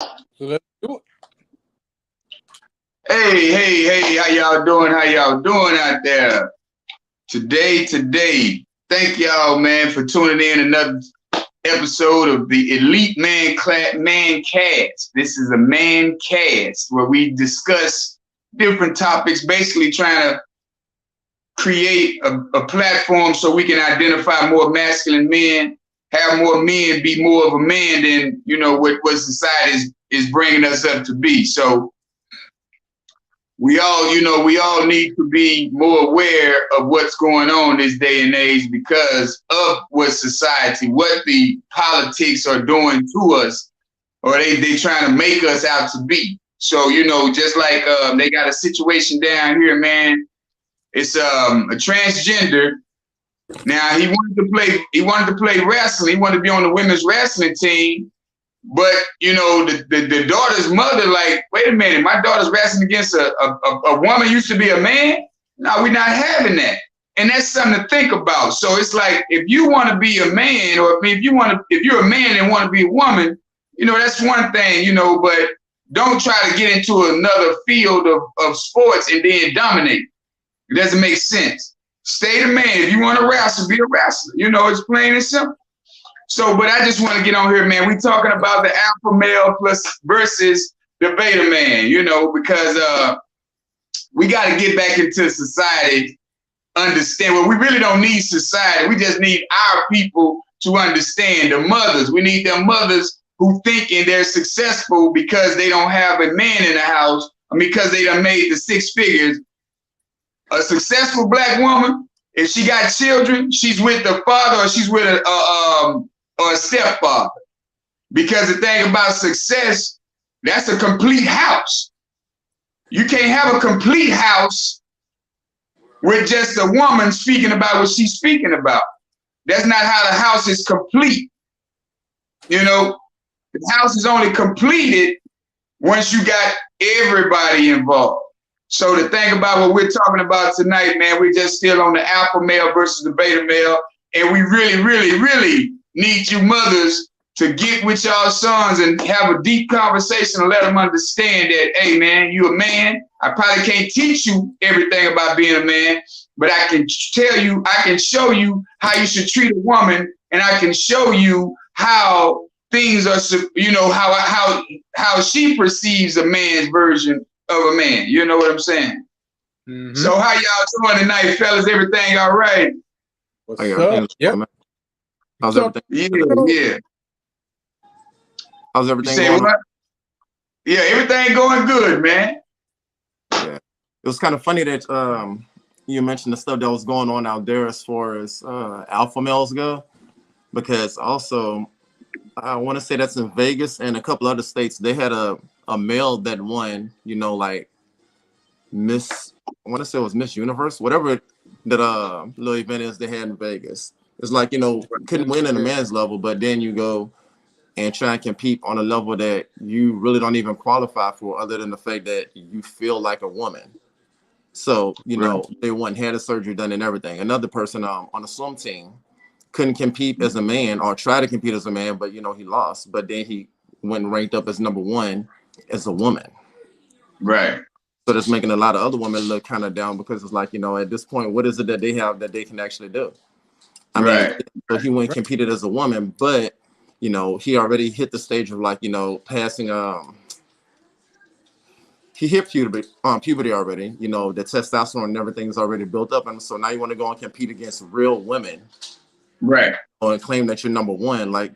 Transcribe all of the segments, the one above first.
So let's do it. Hey, how y'all doing? How y'all doing out there? Today, thank y'all, man, for tuning in another episode of the Elite Mancast. This is a Man Cast where we discuss different topics, basically trying to create a platform so we can identify more masculine men, have more men be more of a man than, what society is bringing us up to be. So we all need to be more aware of what's going on this day and age because of what the politics are doing to us, or they trying to make us out to be. So, just like they got a situation down here, man. It's a transgender. Now he wanted to play wrestling. He wanted to be on the women's wrestling team. But the daughter's mother, like, wait a minute, my daughter's wrestling against a woman used to be a man. No, we're not having that, and that's something to think about. So it's like if you want to be a man, or if you're a man and want to be a woman, that's one thing, but don't try to get into another field of sports and then dominate. It doesn't make sense. Stay the man. If you want to wrestle, be a wrestler. It's plain and simple. So, but I just want to get on here, man. We're talking about the alpha male versus the beta man, because we got to get back into society, understand. Well, we really don't need society. We just need our people to understand, the mothers. We need them mothers who thinking they're successful because they don't have a man in the house, or because they done made the six figures. A successful black woman, if she got children, she's with the father or she's with a stepfather. Because the thing about success, that's a complete house. You can't have a complete house with just a woman speaking about what she's speaking about. That's not how the house is complete. The house is only completed once you got everybody involved. So the thing about what we're talking about tonight, man, we're just still on the alpha male versus the beta male. And we really, really, really need you mothers to get with y'all sons and have a deep conversation and let them understand that, hey, man, you a man. I probably can't teach you everything about being a man, but I can tell you, I can show you how you should treat a woman, and I can show you how things are, how she perceives a man's version of a man. You know what I'm saying? Mm-hmm. So how y'all doing tonight, fellas? Everything all right? What's up? Yep. How's everything? Yeah. How's everything going? What? Yeah, everything going good, man. Yeah. It was kind of funny that you mentioned the stuff that was going on out there as far as alpha males go, because also I want to say that's in Vegas and a couple other states. They had a male that won, like Miss, I want to say it was Miss Universe, whatever that little event is they had in Vegas. It's like, couldn't win in a man's level, but then you go and try and compete on a level that you really don't even qualify for, other than the fact that you feel like a woman. So, they had a surgery done and everything. Another person on a swim team couldn't compete as a man, or try to compete as a man, but he lost. But then he went ranked up as number one as a woman. Right. So that's making a lot of other women look kind of down, because it's like, at this point, what is it that they have that they can actually do? I mean, so he went competed as a woman, but he already hit the stage of like, passing he hit puberty already, the testosterone and everything is already built up. And so now you want to go and compete against real women. Right. And claim that you're number one. Like,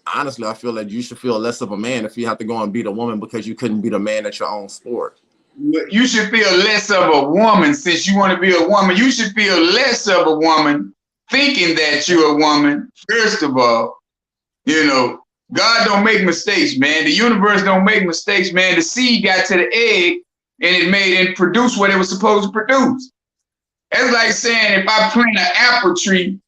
honestly, I feel like you should feel less of a man if you have to go and beat a woman because you couldn't beat a man at your own sport. You should feel less of a woman since you want to be a woman. You should feel less of a woman thinking that you're a woman. First of all, God don't make mistakes, man. The universe don't make mistakes, man. The seed got to the egg and it made and produced what it was supposed to produce. It's like saying if I plant an apple tree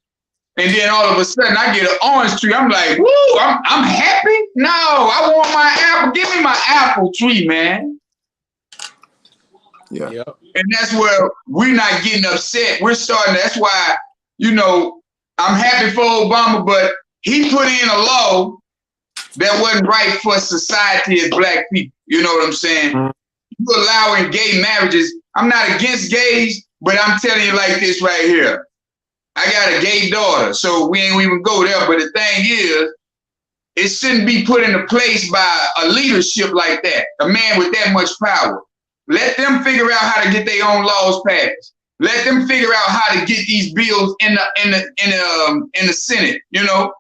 and then all of a sudden I get an orange tree, I'm like, woo, I'm happy. No, I want my apple. Give me my apple tree, man. Yeah. And that's where we're not getting upset. We're starting. That's why, I'm happy for Obama, but he put in a law that wasn't right for society as black people. You know what I'm saying? You allowing gay marriages. I'm not against gays, but I'm telling you like this right here. I got a gay daughter, so we ain't even go there. But the thing is, it shouldn't be put into place by a leadership like that, a man with that much power. Let them figure out how to get their own laws passed. Let them figure out how to get these bills in the Senate, you know,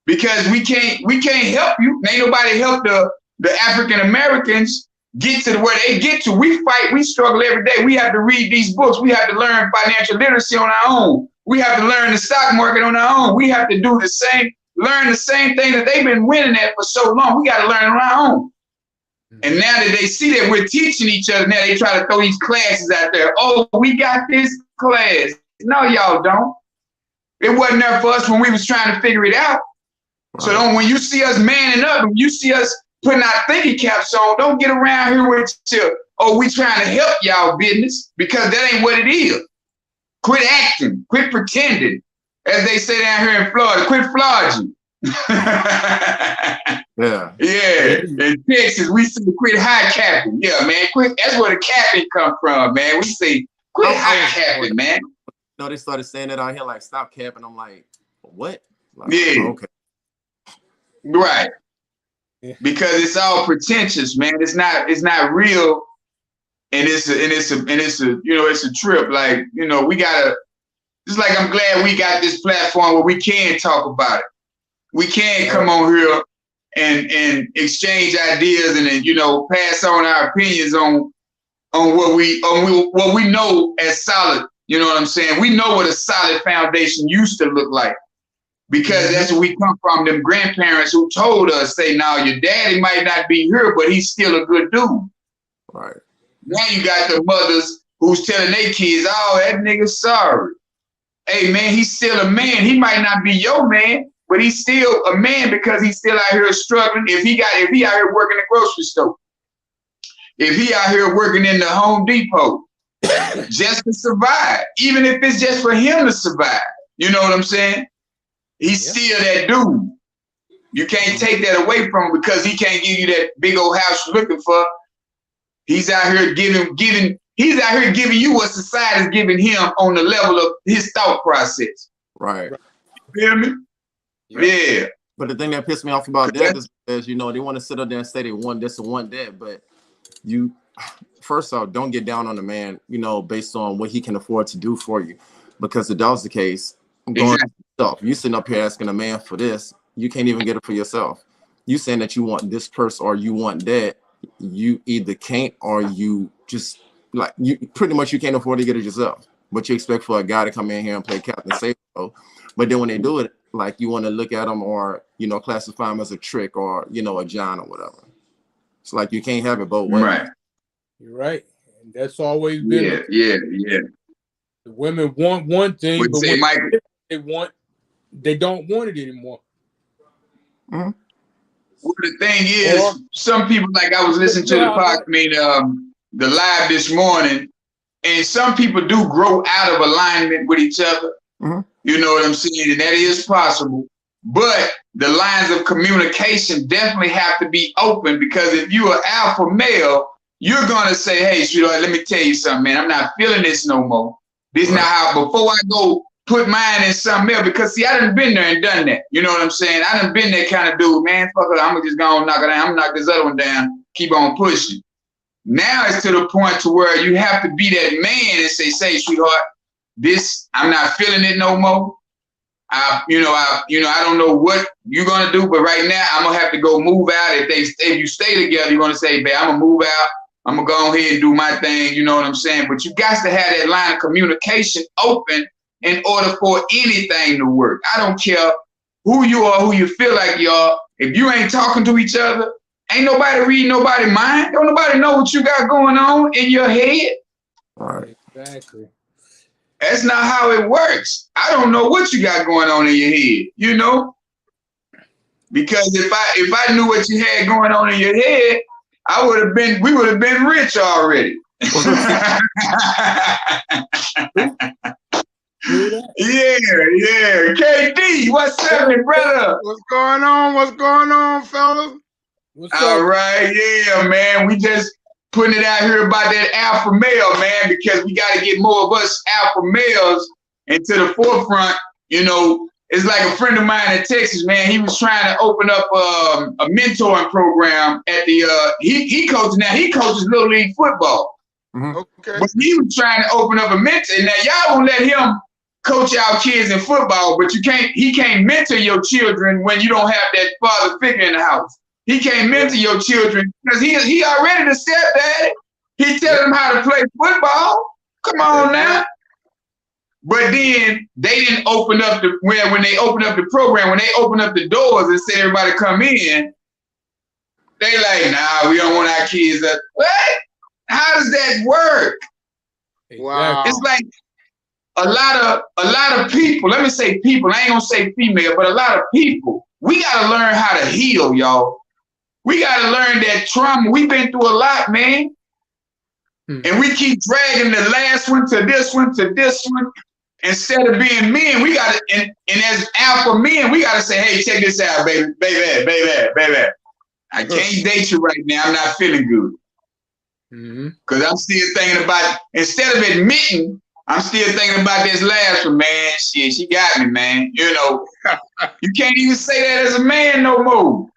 because we can't help you. Ain't nobody help the African Americans get to where they get to. We fight, we struggle every day. We have to read these books. We have to learn financial literacy on our own. We have to learn the stock market on our own. We have to do the same, learn the same thing that they've been winning at for so long. We got to learn on our own. And now that they see that we're teaching each other, now they try to throw these classes out there. Oh, we got this class. No, y'all don't. It wasn't there for us when we was trying to figure it out. Right. So when you see us manning up, when you see us putting our thinking caps on, don't get around here with your, oh, we trying to help y'all business, because that ain't what it is. Quit acting, quit pretending. As they say down here in Florida, quit flogging. Yeah. In Texas, we say quit high capping. Yeah, man, quit. That's where the capping come from, man. We say quit high capping, man. No, they started saying that out here, like, stop capping. I'm like, what? Like, yeah. Oh, okay. Right. Yeah. Because it's all pretentious, man. It's not real. And it's a you know, it's a trip. Like, you know, we gotta, just like I'm glad we got this platform where we can talk about it. We can come on here and exchange ideas and then, you know, pass on our opinions on what we know as solid. You know what I'm saying? We know what a solid foundation used to look like, because that's where we come from. Them grandparents who told us, say, now your daddy might not be here, but he's still a good dude. Right. Now you got the mothers who's telling their kids, oh, that nigga's sorry. Hey, man, he's still a man. He might not be your man, but he's still a man because he's still out here struggling. If he out here working in the grocery store, if he out here working in the Home Depot, just to survive, even if it's just for him to survive, you know what I'm saying? He's still that dude. You can't take that away from him because he can't give you that big old house you're looking for. He's out here he's out here giving you what society's giving him on the level of his thought process. Right. You feel me? Yeah. But the thing that pissed me off about that is because, you know, they want to sit up there and say they want this and want that, but you, first off, don't get down on the man, you know, based on what he can afford to do for you. Because if that was the case, you sitting up here asking a man for this, you can't even get it for yourself. You saying that you want this person or you want that, you either can't or you just, like, you pretty much you can't afford to get it yourself. But you expect for a guy to come in here and play Captain Safety. But then when they do it, like, you want to look at them or, you know, classify them as a trick or, you know, a John or whatever. It's like you can't have it both ways. Right. You're right. And that's always been. Yeah. The women want one thing, but when they don't want it anymore. Mm-hmm. Well, the thing is, some people, like I was listening to the live this morning, and some people do grow out of alignment with each other. Mm-hmm. You know what I'm saying? And that is possible. But the lines of communication definitely have to be open, because if you're an alpha male, you're going to say, hey, sweetheart, let me tell you something, man. I'm not feeling this no more. This is not how, before I go put mine in something else, because see, I done been there and done that. You know what I'm saying? I done been that kind of dude, man. Fuck it, I'm just going to knock it down. I'm going to knock this other one down. Keep on pushing. Now it's to the point to where you have to be that man and say, sweetheart, this, I'm not feeling it no more. I don't know what you're going to do, but right now I'm going to have to go move out. If you stay together, you're going to say, babe, I'm going to move out. I'm going to go ahead and do my thing. You know what I'm saying? But you got to have that line of communication open in order for anything to work. I don't care who you are, who you feel like you are. If you ain't talking to each other, ain't nobody reading nobody's mind. Don't nobody know what you got going on in your head. All right. Exactly. That's not how it works. I don't know what you got going on in your head, you know? Because if I knew what you had going on in your head, we would have been rich already. Yeah. KD, what's happening, brother? What's going on? What's going on, fellas? All right, yeah, man. We just putting it out here about that alpha male, man, because we got to get more of us alpha males into the forefront. You know, it's like a friend of mine in Texas, man. He was trying to open up a mentoring program at the he coaches now. He coaches Little League football. Mm-hmm. Okay. But he was trying to open up a mentor. Now y'all won't let him coach our kids in football, but he can't mentor your children when you don't have that father figure in the house. He can't mentor your children because he already the stepdad. He tell them how to play football. Come on now. But then they didn't open up when they opened up the program, when they opened up the doors and said everybody come in, they like, nah, we don't want our kids up. What? How does that work? Wow. It's like a lot of people, let me say people, I ain't gonna say female, but a lot of people, we gotta learn how to heal, y'all. We gotta learn that trauma. We've been through a lot, man. And we keep dragging the last one to this one to this one. Instead of being men, we gotta, and as alpha men, we gotta say, hey, check this out, baby. I can't date you right now. I'm not feeling good. Because I'm still thinking about, instead of admitting, I'm still thinking about this last one, man. Shit, she got me, man. You know, you can't even say that as a man no more.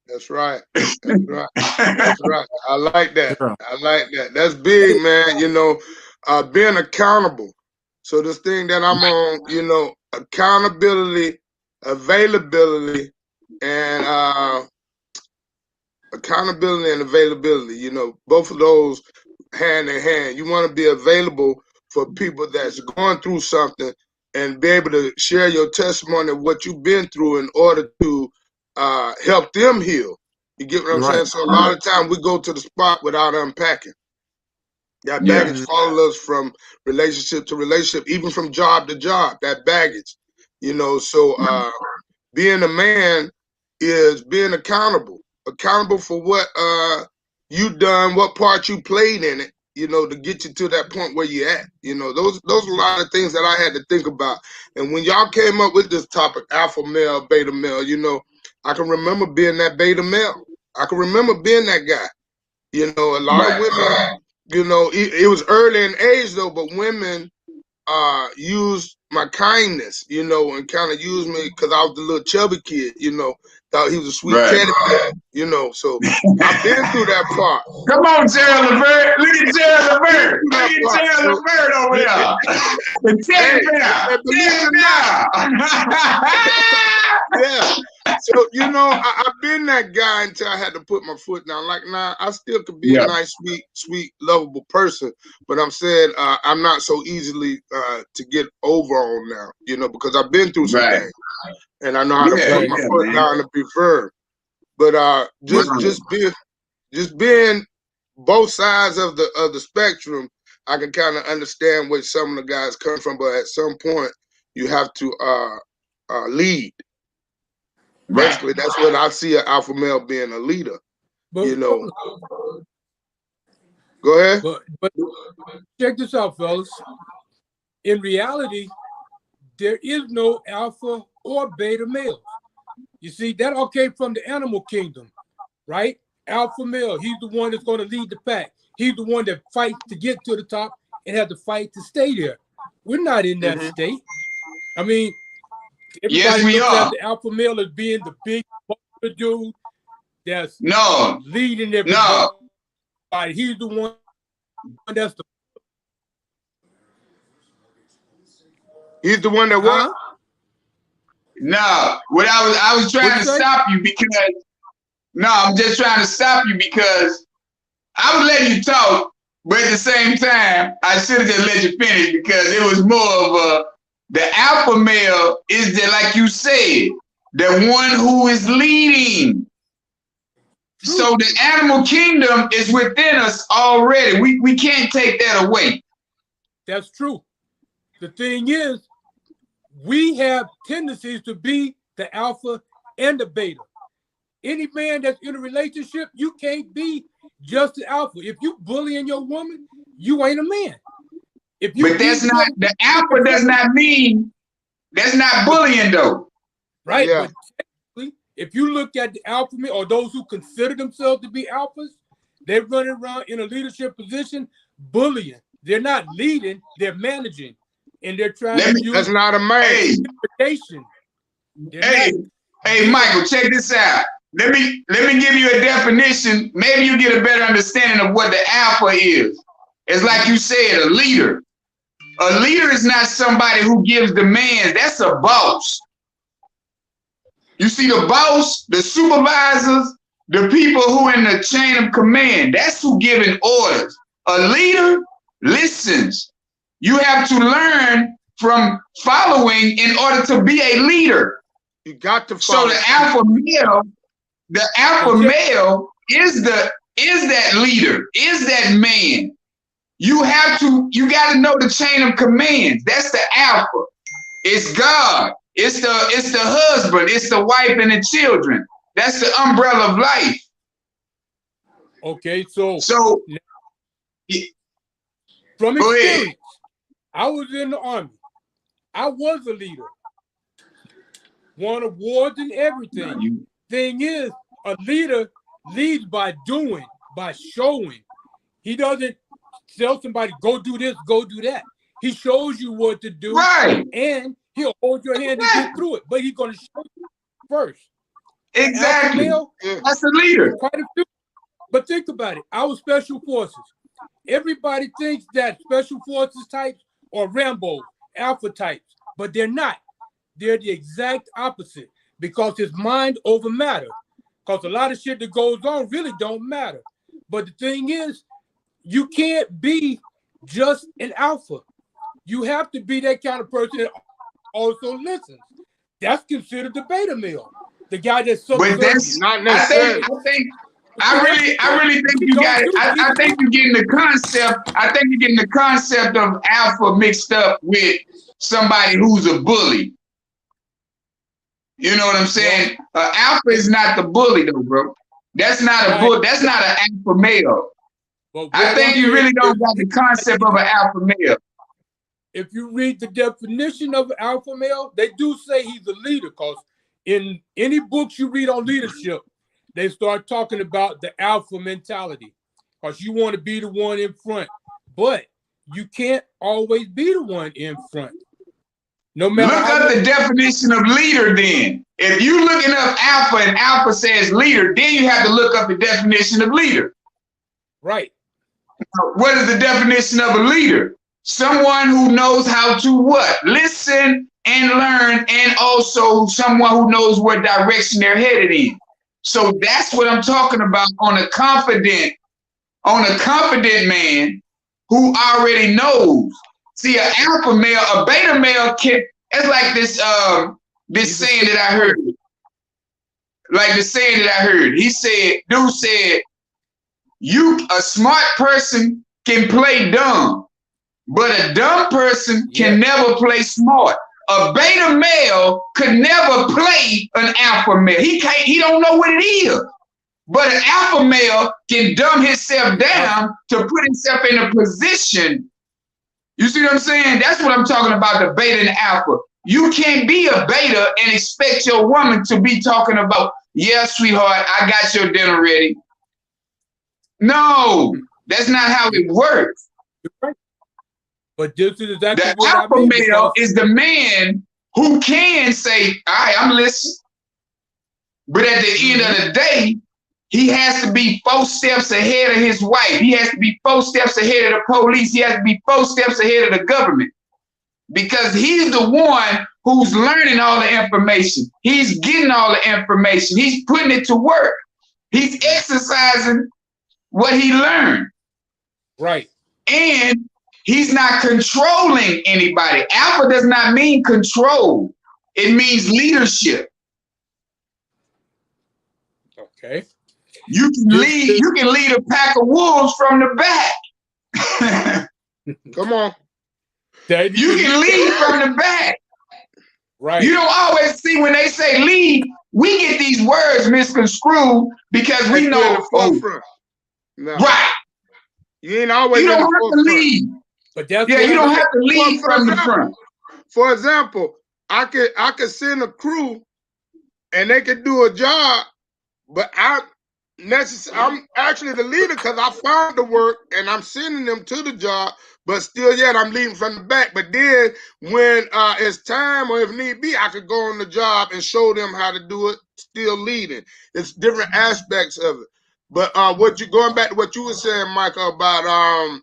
That's right. That's right. That's right. I like that. I like that. That's big, man. You know, being accountable. So this thing that I'm on, you know, accountability, availability, and accountability and availability, you know, both of those hand in hand. You want to be available for people that's going through something and be able to share your testimony of what you've been through in order to help them heal. You get what I'm saying? So a lot of times we go to the spot without unpacking. That baggage follows us from relationship to relationship, even from job to job, that baggage, you know. So being a man is being accountable for what you done, what part you played in it, you know, to get you to that point where you at. You know, those are a lot of things that I had to think about. And when y'all came up with this topic, alpha male, beta male, you know, I can remember being that beta male. I can remember being that guy. You know, a lot of women, you know, it was early in age though, but women used my kindness, you know, and kind of used me because I was the little chubby kid, you know, thought he was a sweet teddy bear, you know. So I've been through that part. Come on, Gerald Levert. Look at Gerald Levert. Look at Gerald Levert over there. The teddy bear. Yeah. So, you know, I've been that guy until I had to put my foot down. Like, nah, I still could be a nice, sweet, lovable person. But I'm saying I'm not so easily to get over on now, you know, because I've been through some things. And I know how to put my foot down and be firm. But just being both sides of the spectrum, I can kind of understand where some of the guys come from. But at some point, you have to lead. Basically, that's what I see an alpha male being a leader. But, you know. Go ahead. But check this out, fellas. In reality, there is no alpha or beta males. You see, that all came from the animal kingdom, right? Alpha male, he's the one that's going to lead the pack. He's the one that fights to get to the top and has to fight to stay there. We're not in that state. I mean, everybody looks at the alpha male as being the big dude that's leading everybody. He's the one that's the. He's the one that what? No, what I was trying to stop you because. No, I'm just trying to stop you because I was letting you talk, but at the same time, I should have just let you finish because it was more of the alpha male is the, like you said, the one who is leading. So the animal kingdom is within us already. We can't take that away. That's true. The thing is, we have tendencies to be the alpha and the beta. Any man that's in a relationship, you can't be just the alpha. If you bullying your woman, you ain't a man. If you But that's not, the alpha does not mean, that's not bullying though. Right, Yeah. but technically, if you look at the alpha male or those who consider themselves to be alphas, they're running around in a leadership position bullying. They're not leading, they're managing. And they're trying to use That's not a man. intimidation. Hey, Michael, check this out. Let me give you a definition. Maybe you get a better understanding of what the alpha is. It's like you said, a leader. A leader is not somebody who gives demands. That's a boss. You see, the boss, the supervisors, the people who are in the chain of command, that's who giving orders. A leader listens. You have to learn from following in order to be a leader. You got to follow. So the alpha male is that leader, is that man. You got to know the chain of commands. That's the alpha. It's God. It's the husband. It's the wife and the children. That's the umbrella of life. Okay, so from experience, I was in the Army. I was a leader. Won awards and everything. Thing is, a leader leads by doing, by showing. He doesn't tell somebody, go do this, go do that. He shows you what to do, right? And he'll hold your hand to get through it. But he's going to show you first. Exactly. Male, that's a leader. Quite a few. But think about it. Our special forces. Everybody thinks that special forces types are Rambo, alpha types, but they're not. They're the exact opposite because it's mind over matter. Because a lot of shit that goes on really don't matter. But the thing is, you can't be just an alpha. You have to be that kind of person that also listens. That's considered the beta male. The guy that's so not necessarily. I really think you got it. I think you're getting the concept. I think you're getting the concept of alpha mixed up with somebody who's a bully. You know what I'm saying? Alpha is not the bully though, bro. That's not a bully. That's not an alpha male. I think you really don't got the concept of an alpha male. If you read the definition of an alpha male, they do say he's a leader because in any books you read on leadership, they start talking about the alpha mentality because you want to be the one in front, but you can't always be the one in front. No matter. Look up the definition of leader then. If you looking up alpha and alpha says leader, then you have to look up the definition of leader. Right. What is the definition of a leader? Someone who knows how to what? Listen and learn, and also someone who knows what direction they're headed in. So that's what I'm talking about on a confident man who already knows. See, an alpha male, a beta male it's like this saying that I heard. Like the saying that I heard. Dude said, a smart person can play dumb, but a dumb person can never play smart. A beta male could never play an alpha male. He don't know what it is. But an alpha male can dumb himself down to put himself in a position. You see what I'm saying? That's what I'm talking about, the beta and alpha. You can't be a beta and expect your woman to be talking about, yeah, sweetheart, I got your dinner ready. No, that's not how it works. But this is exactly the what alpha male is the man who can say, all right, I'm listening. But at the end of the day, he has to be 4 steps ahead of his wife. He has to be 4 steps ahead of the police. He has to be 4 steps ahead of the government. Because he's the one who's learning all the information. He's getting all the information. He's putting it to work. He's exercising what he learned. Right. And he's not controlling anybody. Alpha does not mean control. It means leadership. Okay. You can lead a pack of wolves from the back. Come on. You can lead from the back. Right. You don't always see when they say lead, we get these words misconstrued because we know. The forefront. No. Right. You ain't always. You don't have to lead. But that's Yeah, you don't have to lead from the front. For example, I could send a crew and they could do a job, but I'm actually the leader because I found the work and I'm sending them to the job, but still yet I'm leading from the back. But then when it's time or if need be, I could go on the job and show them how to do it, still leading. It's different aspects of it. But going back to what you were saying, Michael, about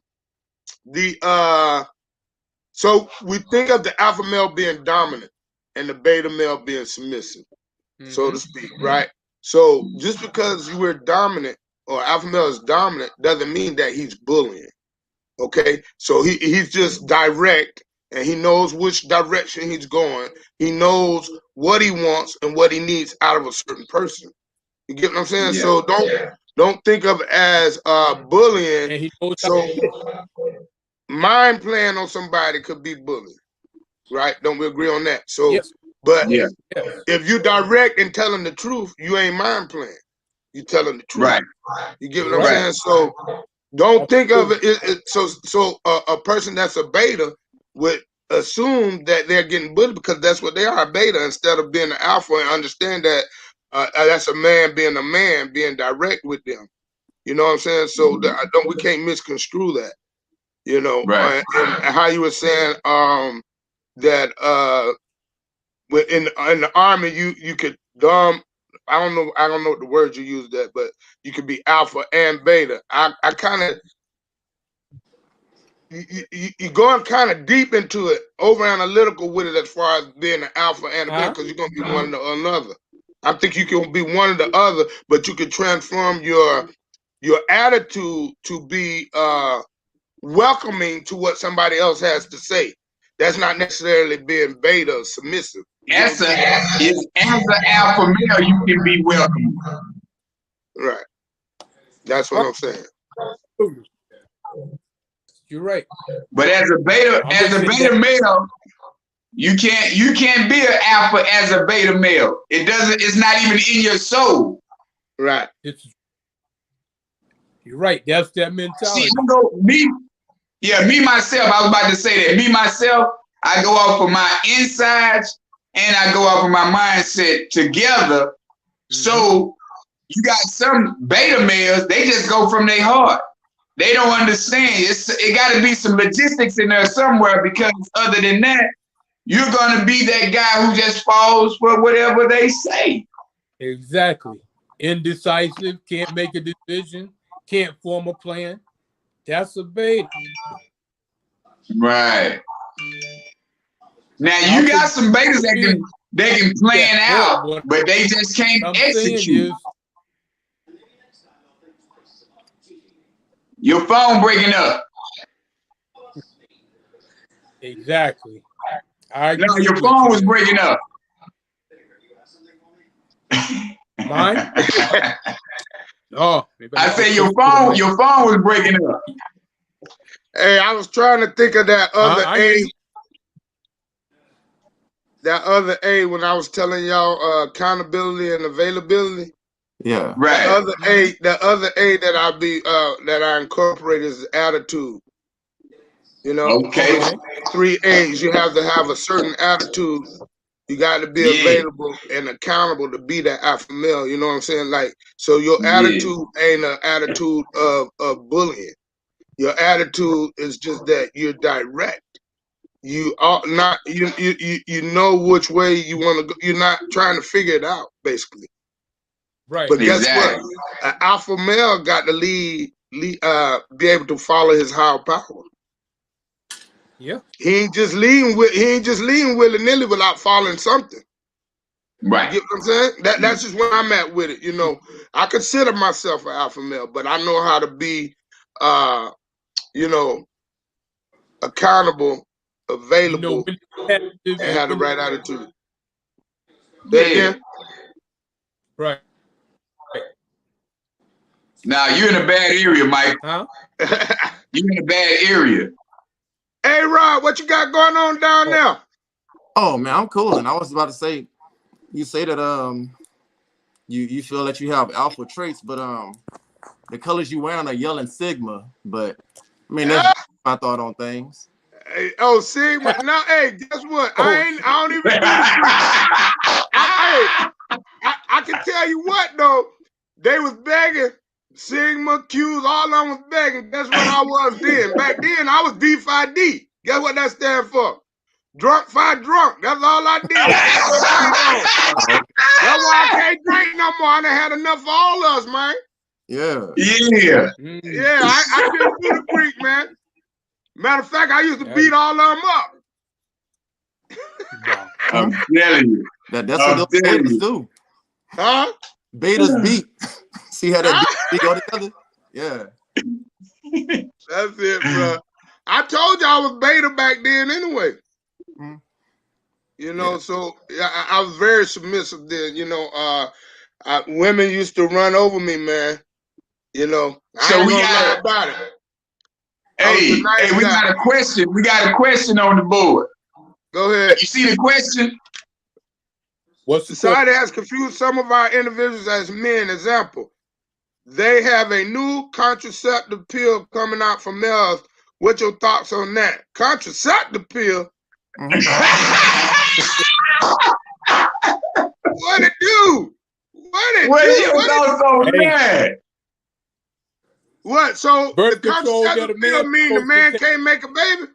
so we think of the alpha male being dominant and the beta male being submissive, so to speak, right? So just because you were dominant or alpha male is dominant doesn't mean that he's bullying. Okay, so he's just direct and he knows which direction he's going. He knows what he wants and what he needs out of a certain person. You get what I'm saying? Yeah. So don't think of it as bullying. And he knows so mind playing on somebody could be bullying, right? Don't we agree on that? So, yes. But yeah. if you direct and telling the truth, you ain't mind playing. You telling the truth. Right. You get what I'm saying? So don't think of it. So a person that's a beta would assume that they're getting bullied because that's what they are, a beta, instead of being an alpha and understand that that's a man being direct with them. You know what I'm saying? So we can't misconstrue that. You know, right. And how you were saying that in the army you could I don't know what the word you used that, but you could be alpha and beta. I kind of you're going kind of deep into it, over analytical with it as far as being an alpha and a beta, because you're gonna be one or another. I think you can be one or the other, but you can transform your attitude to be welcoming to what somebody else has to say. That's not necessarily being beta or submissive. As an alpha male, you can be welcome. Right. That's what I'm saying. You're right. But as a beta male, you can't be an alpha as a beta male. It's not even in your soul. Right. You're right. That's that mentality. See, me myself, I was about to say that. Me myself, I go off of my insides and I go off of my mindset together. So you got some beta males, they just go from their heart. They don't understand. It got to be some logistics in there somewhere, because other than that, you're going to be that guy who just falls for whatever they say. Exactly. Indecisive, can't make a decision, can't form a plan. That's a beta. Right. Now you got some betas that can plan out, but they just can't execute. Your phone breaking up. Exactly. No, your phone was breaking up. Mine? Oh, I said your phone was breaking up. Hey, I was trying to think of that other A. That other A when I was telling y'all accountability and availability. Yeah. Right. The other A that I incorporate is attitude. You know, okay. 3 A's. You have to have a certain attitude. You got to be available and accountable to be that alpha male. You know what I'm saying? Like, so your attitude ain't an attitude of bullying. Your attitude is just that you're direct. You are not. You know which way you want to go. You're not trying to figure it out, basically. Right. But guess what? An alpha male got to be able to follow his higher power. Yeah. He ain't just leading willy-nilly without following something. Right. You get what I'm saying? That's just where I'm at with it. You know, I consider myself an alpha male, but I know how to be accountable, available, and have the right attitude. Yeah. Right. Now you're in a bad area, Mike. Huh? You're in a bad area. Hey, Rob, what you got going on down there? Oh man, I'm cool. And I was about to say, you say that you feel that you have alpha traits, but the colors you wearing are yellow and sigma. But I mean, that's my thought on things. Hey, oh, Sigma. No, hey, guess what? I don't even do the I can tell you what though. They was begging. Sigma, Q's, all of them was begging. Guess what I was then? Back then, I was D5D. Guess what that stands for? Drunk, five drunk. That's all I did. That's why I can't drink no more. I done had enough for all of us, man. Yeah. Yeah. Yeah, I couldn't do the Greek, man. Matter of fact, I used to beat all of them up. I'm telling you. That's what those betas do. Huh? Betas beat. See how that beat go together? Yeah. That's it, bro. I told you I was beta back then anyway. You know, so I was very submissive then. You know, women used to run over me, man. You know, so we got about it. Hey, we got a question. We got a question on the board. Go ahead. You see the question? What's the society has confused some of our individuals as men. Example, they have a new contraceptive pill coming out for males. What's your thoughts on that? Contraceptive pill? What it do? What's your thoughts on that? What? So birth the contraceptive pill mean the man can't make a baby?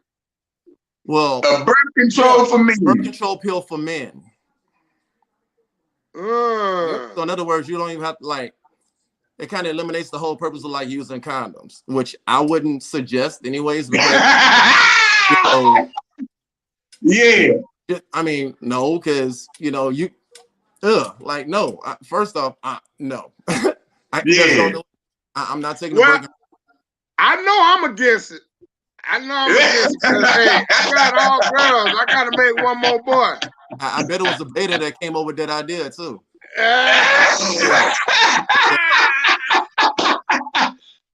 Well, a birth control for men. Birth control pill for men. So in other words, you don't even have to like. It kind of eliminates the whole purpose of like using condoms, which I wouldn't suggest anyways. Because, you know, yeah. I mean, no, because you know like no. First off, no. I'm not taking a break. I know I'm against it. I know I'm against it. Hey, I got all girls. I got to make one more boy. I bet it was a beta that came up with that idea too.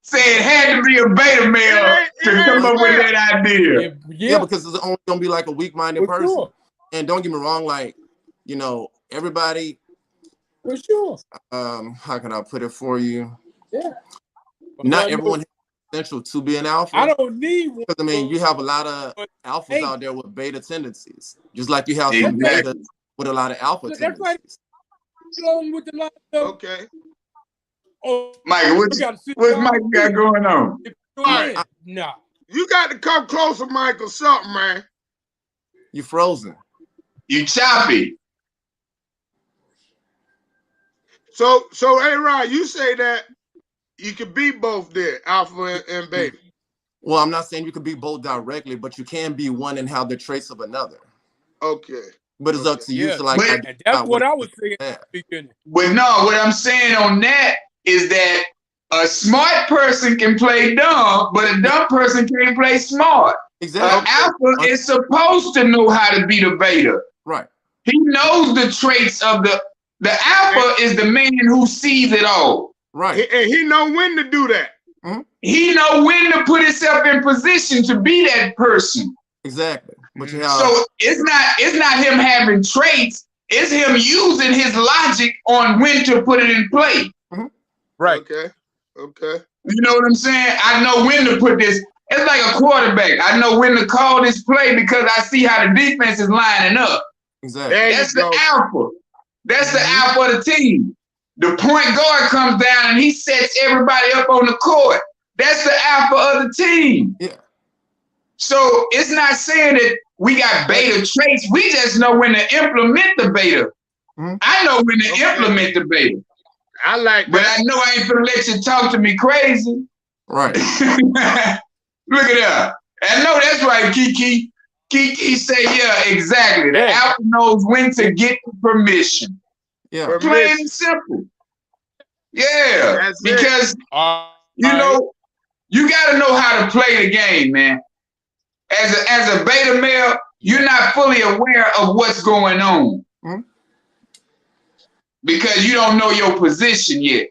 Say it had to be a beta male to come up with that idea. Yeah, because it's only gonna be like a weak-minded person. Sure. And don't get me wrong, like, you know, everybody. For sure. How can I put it for you? Yeah. Not everyone has potential to be an alpha. I don't need one. Because I mean, you have a lot of alphas out there with beta tendencies, just like you have some betas with a lot of alpha tendencies. Right. With the lot of okay. Oh, Michael, what's Mike got going on? Nah. You got to come closer, Michael. Something, man. You frozen. You choppy. So, hey, Ryan, you say that you could be both there, alpha and beta. Well, I'm not saying you could be both directly, but you can be one and have the traits of another. Okay. But it's up to you to like. And that's what I was saying at the beginning. But no, what I'm saying on that is that a smart person can play dumb, but a dumb person can't play smart. Exactly. An alpha is supposed to know how to be the beta. Right. He knows the traits of the alpha is the man who sees it all. Right. And he know when to do that. Mm-hmm. He know when to put himself in position to be that person. Exactly. But you have... So it's not him having traits. It's him using his logic on when to put it in play. Mm-hmm. Right. Okay. You know what I'm saying? I know when to put this. It's like a quarterback. I know when to call this play because I see how the defense is lining up. Exactly. That's the alpha. That's the alpha of the team. The point guard comes down and he sets everybody up on the court. That's the alpha of the team. Yeah. So it's not saying that we got beta traits. We just know when to implement the beta. Mm-hmm. I know when to implement the beta. I like that. But I know I ain't gonna let you talk to me crazy. Right. Look at that. I know that's right, Kiki. Kiki say, yeah, exactly. The alpha knows when to get the permission. Yeah. Plain and simple. Yeah. That's because you know, you gotta know how to play the game, man. As a beta male, you're not fully aware of what's going on. Mm-hmm. Because you don't know your position yet.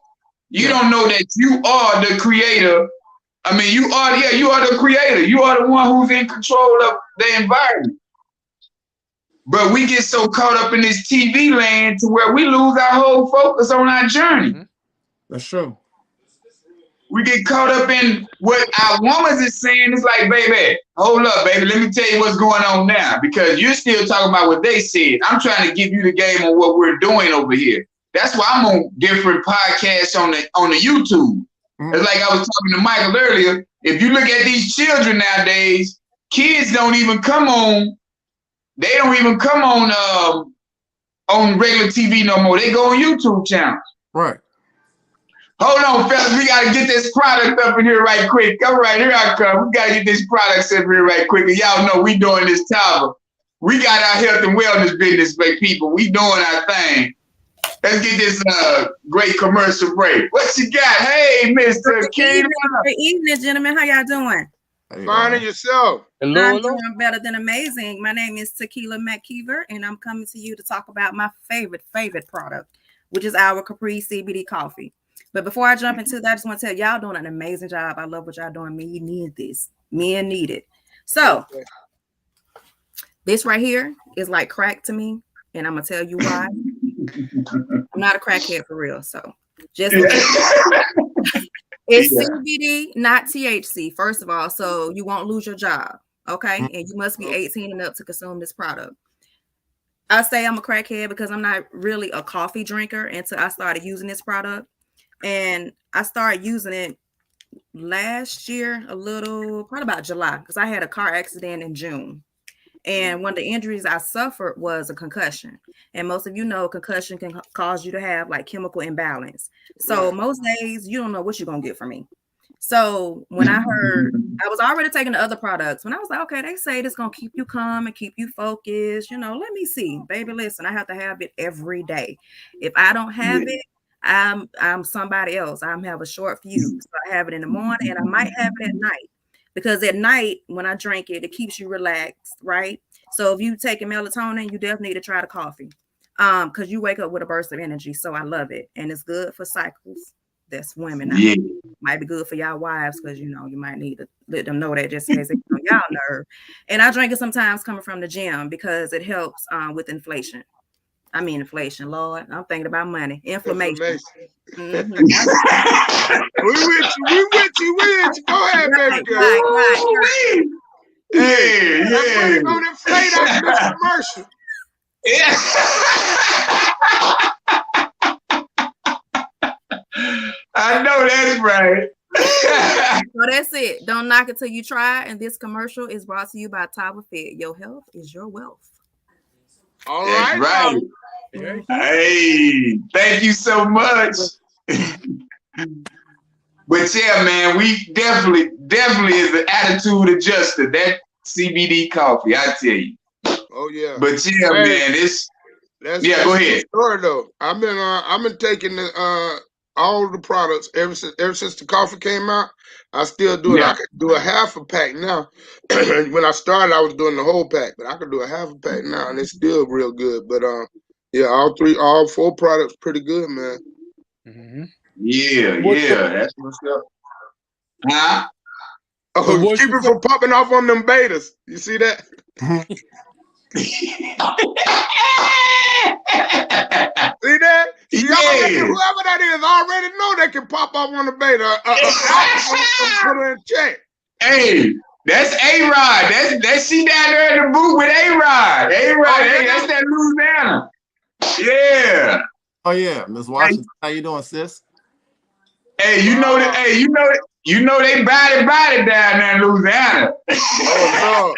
You don't know that you are the creator. I mean, you are the creator. You are the one who's in control of the environment. But we get so caught up in this TV land to where we lose our whole focus on our journey. That's true. we get caught up in what our woman is saying. It's like, baby, hold up, baby. Let me tell you what's going on now, because you're still talking about what they said. I'm trying to give you the game on what we're doing over here. That's why I'm on different podcasts on the YouTube. It's like I was talking to Michael earlier. If you look at these children nowadays, kids don't even come on. They don't even come on regular TV no more. They go on YouTube channels. Right. Hold on, fellas. We got to get this product up in here right quick. Come right here, I come. We got to get this product up in here right quick. And y'all know we doing this topic. We got our health and wellness business, people. We doing our thing. Let's get this great commercial break. What you got? Hey, Mr. King. Good evening, gentlemen. How y'all doing? Finding yourself. Hello, I'm doing better than amazing. My name is Tequila McKeever, and I'm coming to you to talk about my favorite product, which is our Capri CBD coffee. But before I jump into that, I just want to tell y'all doing an amazing job. I love what y'all doing. Men need this. Men need it. So this right here is like crack to me, and I'm gonna tell you why. I'm not a crackhead for real. So just it's CBD, not THC, first of all, so you won't lose your job. Okay. And you must be 18 and up to consume this product. I say I'm a crackhead because I'm not really a coffee drinker until I started using this product. And I started using it last year, probably about July, because I had a car accident in June. And one of the injuries I suffered was a concussion. And most of you know concussion can cause you to have like chemical imbalance. So most days you don't know what you're going to get from me. So when I heard, I was already taking the other products. When I was like, okay, they say this going to keep you calm and keep you focused. Let me see. Baby, listen, I have to have it every day. If I don't have it, I'm somebody else. I have a short fuse. So I have it in the morning and I might have it at night. Because at night, when I drink it, it keeps you relaxed, right? So if you take a melatonin, you definitely need to try the coffee because you wake up with a burst of energy. So I love it. And it's good for cycles. That's women. Might be good for y'all wives because, you might need to let them know that just in case they get on y'all nerve. And I drink it sometimes coming from the gym because it helps with inflation. I mean, inflation, Lord. I'm thinking about money. Inflammation. Mm-hmm. we with you. Go ahead, baby girl. Right. Hey, I'm gonna inflate after this commercial. Yeah. I know that's right. So that's it. Don't knock it till you try. And this commercial is brought to you by Tower Fit. Your health is your wealth. All right. Hey, thank you so much. But yeah, man, we definitely is the attitude adjuster. That CBD coffee, I tell you. Oh yeah. But yeah, man, go ahead. Story though. I've been taking all the products ever since the coffee came out. I still do it. I could do a half a pack now. When I started, I was doing the whole pack, but I could do a half a pack now, and it's still real good. But all four products pretty good, man. Mm-hmm. Yeah, that's what's up. Huh? Oh, keep it from popping off on them betas. You see that? See that? Whoever that is already know they can pop off on the beta. Put her in check. Hey, that's A-Rod. That's she down there in the booth with A-Rod. Hey, that's that Louisiana. Yeah. Oh yeah, Miss Washington. How you doing, sis? Hey, you know that. Hey, you know they body down there in Louisiana. Oh no.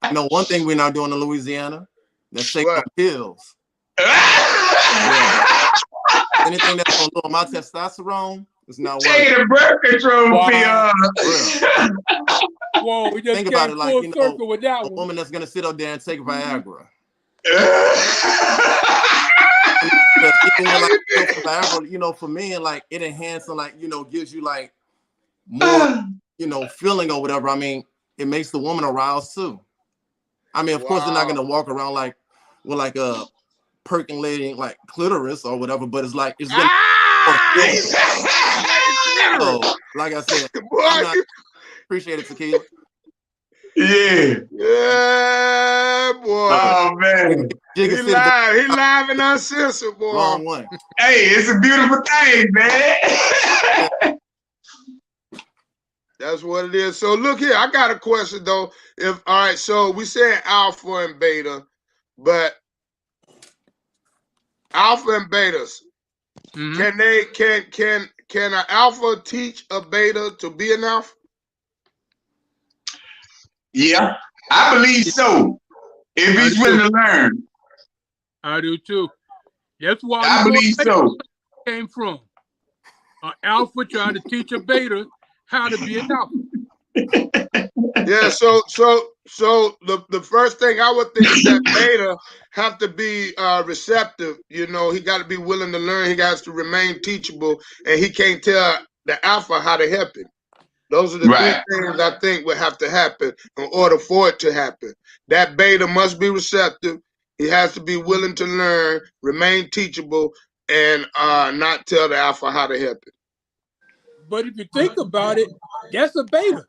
You know one thing we're not doing in Louisiana. Let's take some pills. Anything that's gonna lower my testosterone is not working. Taking a birth control pill. Whoa, we just think about it like with that a woman that's gonna sit up there and take Viagra. Viagra, for men, like it enhances, like gives you like more, feeling or whatever. I mean, it makes the woman aroused too. I mean, of course, they're not gonna walk around like with like a percolating like clitoris or whatever, but it's like it's gonna. So, like I said, appreciate it, Tequila. Yeah. Yeah, boy. Oh man. He live and uncensored, boy. Wrong one. Hey, it's a beautiful thing, man. That's what it is. So look here, I got a question though. All right, so we said alpha and beta, but alpha and betas, can an alpha teach a beta to be an alpha? Yeah, I believe so. If he's willing to learn. I do too. That's why I believe so. Came from an alpha trying to teach a beta how to be an alpha. Yeah, so the first thing I would think is that beta have to be receptive. You know, he got to be willing to learn. He has to remain teachable, and he can't tell the alpha how to help him. Those are the three things I think would have to happen in order for it to happen. That beta must be receptive. He has to be willing to learn, remain teachable, and not tell the alpha how to help him. But if you think about it, that's a beta.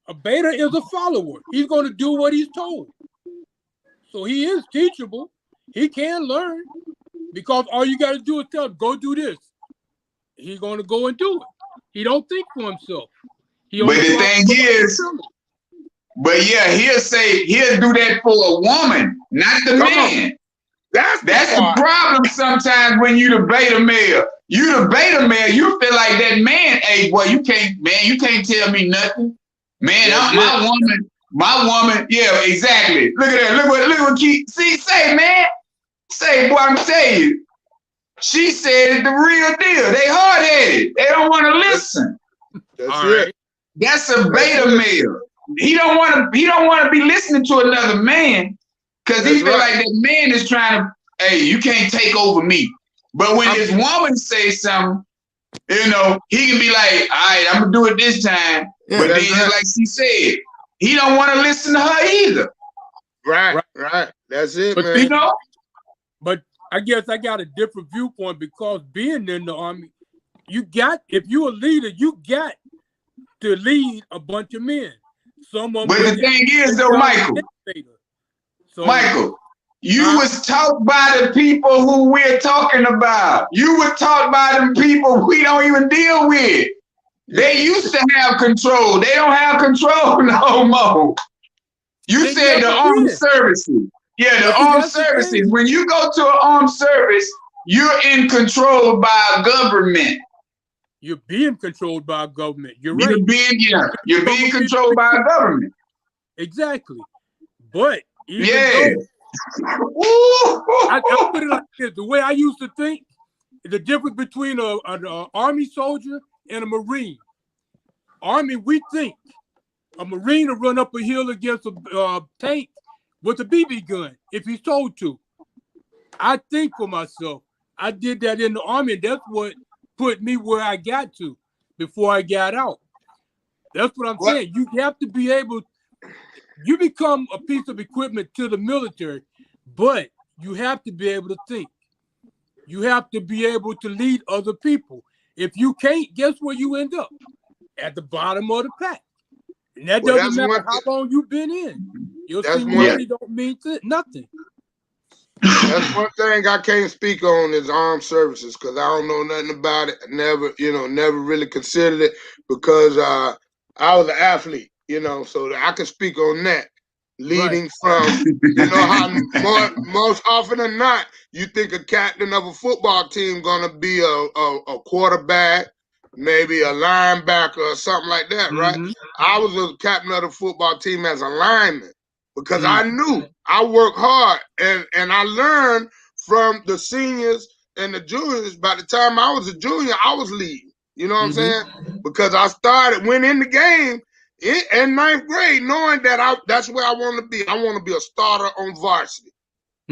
A beta is a follower. He's going to do what he's told. So he is teachable. He can learn because all you got to do is tell him, go do this. He's going to go and do it. He don't think for himself. But the thing is, but yeah, he'll do that for a woman, not the man. That's the problem sometimes when you the beta male. You the beta male, you feel like that man, hey, boy, you can't tell me nothing. Man, my woman, yeah, exactly. Look at that. Look what say, man. Say, boy, I'm telling you. She said the real deal. They hard-headed. They don't want to listen. That's it. That's a beta male. He don't want to be listening to another man because he feel like that man is trying to, hey, you can't take over me. But when his woman says something, you know, he can be like, all right, I'm gonna do it this time. Yeah, but then just like she said, he don't want to listen to her either. Right. That's it, but man. You know, but I guess I got a different viewpoint because being in the Army, if you're a leader, you got to lead a bunch of men. But the thing is though, Michael, you was taught by the people who we're talking about. You were taught by them people we don't even deal with. They used to have control. They don't have control no more. You said the armed services. Yeah, the armed services. When you go to an armed service, you're in control by a government. You're being controlled by a government. You're right. You're being controlled by a government. Exactly. But I put it like this. The way I used to think, the difference between an Army soldier and a Marine. Army, we think a Marine will run up a hill against a tank with a BB gun if he's told to. I think for myself, I did that in the Army, and that's what put me where I got to before I got out. That's what I'm saying. You have to be able, you become a piece of equipment to the military, but you have to be able to think. You have to be able to lead other people. If you can't, guess where you end up? At the bottom of the pack. And that doesn't matter how long you've been in. Your seniority don't mean nothing. That's one thing I can't speak on is armed services because I don't know nothing about it. Never really considered it because I was an athlete, so I can speak on that. Leading from, how most often than not, you think a captain of a football team gonna be a quarterback, maybe a linebacker or something like that, right? I was a captain of the football team as a lineman because I knew I worked hard and I learned from the seniors and the juniors. By the time I was a junior, I was leading. You know what I'm saying? Because I went in the game in ninth grade knowing that that's where I want to be. I want to be a starter on varsity.